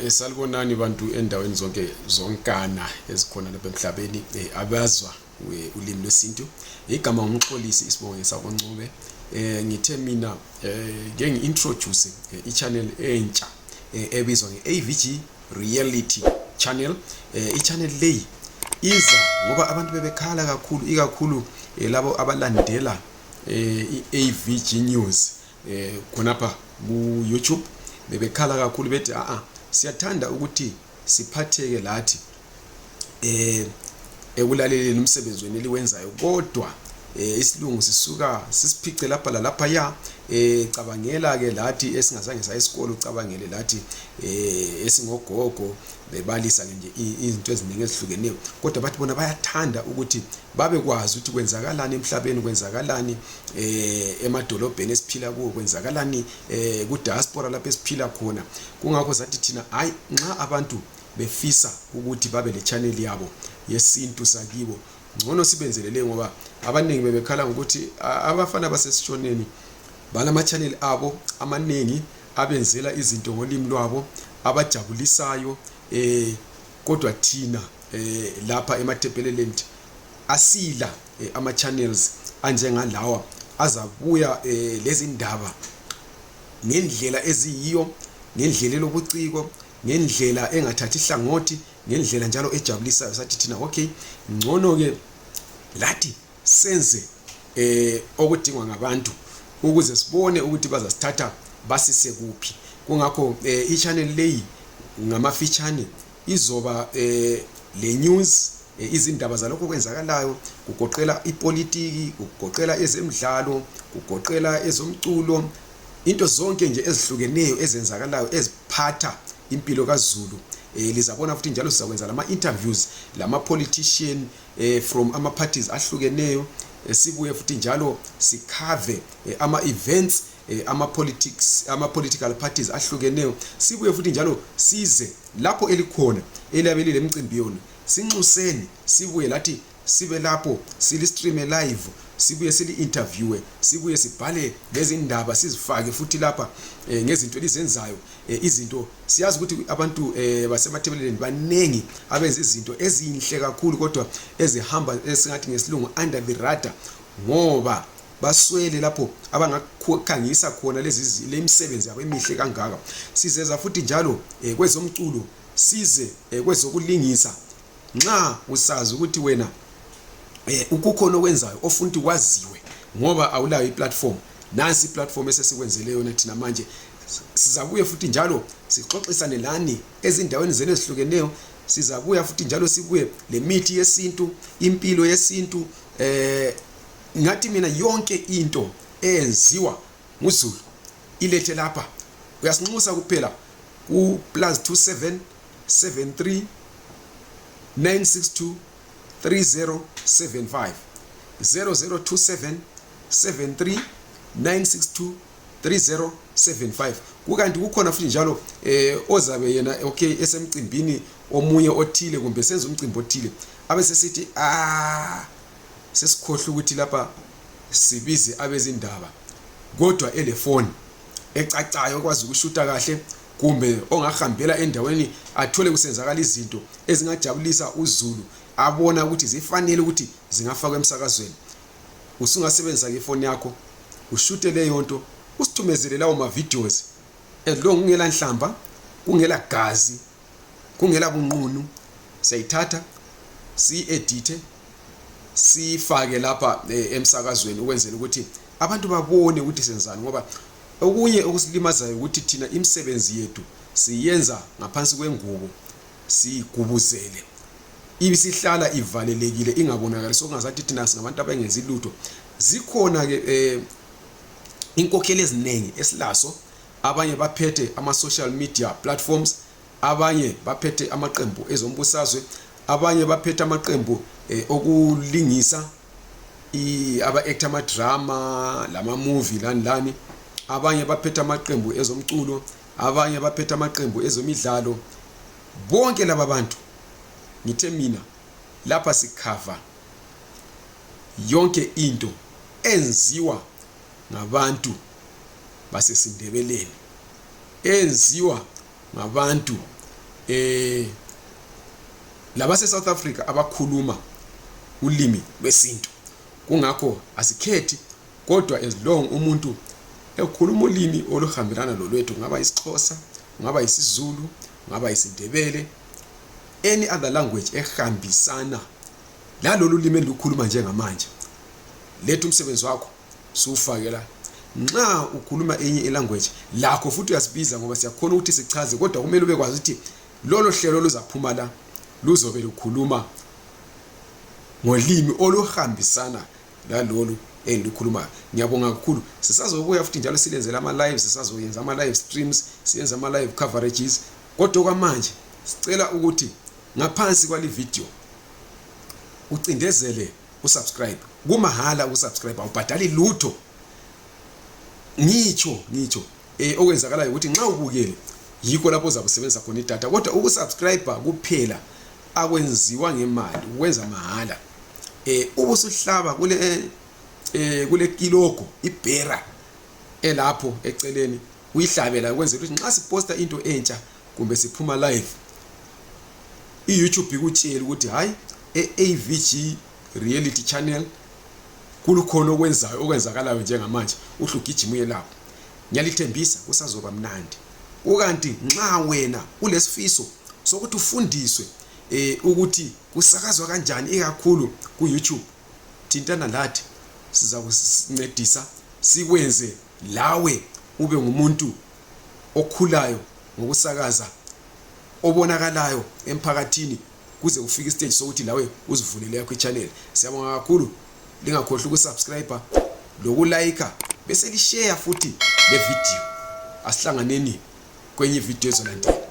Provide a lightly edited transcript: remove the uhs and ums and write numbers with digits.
Salibonani bantu endaweni zonkana ezikhona lapha emhlabeni abazwa ulimi lwesintu. Igama umxolisi isibongo sakoncube. Ngithe mina ngeke ngi-introduce i-channel entsha ebizwa nge-AVG Reality Channel. I-channel leyi iza ngoba abantu bebekhala kakhulu ikakhulu labo abalandela i-AVG News khonapha ku YouTube. Bebekhala kakhulu bethi siyathanda ukuthi siphatheke lathi ekulaleleni umsebenzi wenu eliwenzayo, kodwa isilungu sisuka sisiphice lapha lalapha ya cabangela ke lathi esingazange saye esikole, ucabangele lathi esingogogo bebalisa nje izinto eziningi ezihlukeneyo, kodwa bathi bona bayathanda ukuthi babe kwazi ukuthi kwenzakalani emhlabeni, kwenzakalani emadolobheni esiphila kuwo, kwenzakalani ku diaspora lapha esiphila khona. Kungakho sathi thina hayi, nxa abantu befisa ukuthi babe le channel yabo yesintu sakibo, ngcono sibenzelele, ngoba abaningi bebekhala ngokuthi abafana basesishoneni balama channel abo amaningi abenzela izinto ngolimi lwabo abajabulisayo, kodwa thina lapha eMathebeleland asila ama channels anjengalawa azabuya lezi ndaba ngendlela eziyiyo, ngendlela lobuciko, ngendlela engathathi ihlangothi, ngendlela njalo ejabulisayo. Sathi thina okay, ngcono ke lathi senze okudingwa ngabantu ukuze sibone ukuthi bazasithatha basise kuphi. Kungakho i-channel leyi ngamafitshane izoba le news, izindaba zalokho kwenzakalayo, kugoqela ipolitiki, kugoqela ezemidlalo, kugoqela ezomculo, into zonke nje ezihlukeneyo ezenzakalayo eziphatha impilo kaZulu. Lizabona futhi njalo sizakwenza lama interviews lama politician from ama parties ahlukeneyo. Sibuye futhi njalo sikhave ama events ama political parties ahlukeneyo. Sibuye futhi njalo size lapho elikhona elabelile emicimbi yona, sinxuseni sibuye lathi sibe lapho sili stream live, sibuye sili interviewe, sibuye sibhale lezi ndaba sizifake futhi lapha ngezinto elizenzayo. Izinto siyazi ukuthi abantu basemathebeleni banengi abenza izinto ezinhle kakhulu, kodwa ezihamba esingathi ngesilungu under the radar, ngoba baswele lapho abangakhangisa khona le misebenzi yabo emihle kangaka. Sizeza futhi njalo kwezomculo, size kwezokulingisa. Nxa usazi ukuthi wena ukukhona okwenzayo ofuna ukuthi kwaziwe ngoba awulayo i-platform, nansi i-platform esesikwenzele yona thina manje. Sizabuye futhi njalo sixoxisane lani ezindaweni zenu ezihlukeneyo. Sizabuya futhi njalo sibuye le mithi yesintu, impilo yesintu, ngathi mina yonke into eyenziwa nguZulu ilethe lapha. Uyasinxusa kuphela ku +27 73 962 3075 0027 73 962 3075. Kukanti kukhona futhi njalo ozabe yena okay esemcimbini omunye othile, kumbe senza umcimbi othile, abese sithi sesikhohle ukuthi lapha sibize abezindaba, kodwa elefoni ecacayo kwazi ukushuta kahle, kumbe ongahambela endaweni athole kusenzakala izinto ezingajabulisa uZulu, abona ukuthi zifanele ukuthi zingafakwa emsakazweni. Usungasebenzisa ke ifoni yakho ushute leyo nto, usithumezele lawo ma videos ezilonga kungela nhlamba, kungela gazi, kungela bunqunu. Siyayithatha si-edit sifake lapha emsakazweni ukwenzela ukuthi abantu babone ukuthi senzani, ngoba okunye okusilimazayo ukuthi thina imisebenzi yethu siyenza ngaphansi kwengubo, sigubuzele ibisihlala ivalelekile ingabonakali, sokungazathi thina singabantu abengenzi lutho. Zikhona ke inkokheli eziningi esilaso, abanye baphethe ama social media platforms, abanye baphethe amaqembu ezombusazwe, abanye baphethe amaqembu okulingisa aba-actor ama-drama lama movie lani, abanye baphethe amaqembu ezomculo, abanye baphethe amaqembu ezomidlalo. Bonke laba bantu ngithe mina lapha sikhava yonke into enziwa ngabantu basesindebeleni, enziwa ngabantu labase South Africa abakhuluma ulimi lwesintu. Kungakho asikhethi, kodwa as long umuntu ekhuluma ulimi oluhambelana lolwethu, ngaba isiXhosa, ngaba isiZulu, ngaba isindebele, any other language ehambisana lalolu limi elikhuluma njengamanje, lethu umsebenzi wakho suwufakela. Nxa ukhuluma enye language lakho futhi uyasibiza, ngoba siyakhona ukuthi sichaze, kodwa kumele ube kwazi ukuthi lolo hlelo luzaphuma la luzobe lukhuluma ngolimi oluhambisana lalolu engilukhulumayo. Ngiyabonga kakhulu. Sisazobuya futhi njalo silenzela ama lives, sisazoyenza ama live streams, siyenza ama live coverages. Kodwa kwamanje sicela ukuthi ngaphansi kwali video ucindezele usubscribe. Kumahala usubscribe, awubhadali lutho. Ngitsho okwenzakalayo ukuthi nxa ubukele yikho lapho uzabusebenzisa khona idatha, kodwa ukusubscribe kuphela akwenziwa ngemali, ukwenza mahala. Ubusuhlaba kule kilogo ibhera elapho eceleni, uyihlabela ukwenzela ukuthi nxa siposta into entsha kumbe siphuma live, iYouTube ikutshela ukuthi hayi AVG reality channel kulukhona okwenzakalayo njengamanje, uhlugijima lapho. Ngiyalithembisa kusazoba mnandi. Ukanti nxa wena ulesifiso sokuthi ufundiswe ukuthi kusakazwa kanjani ikakhulu kuYouTube, thintana lathi, sizakusincedisa sikwenze lawe ube ngumuntu okhulayo ngokusakaza, obonakalayo emphakathini, kuze ufike istage sokuthi lawe uzivulele yakho ichannel. Siyabonga kakhulu. Lingakhohlwa ukusubscribe lokulike bese lishare futhi le video. Asihlanganeni kwenye video ezolandela.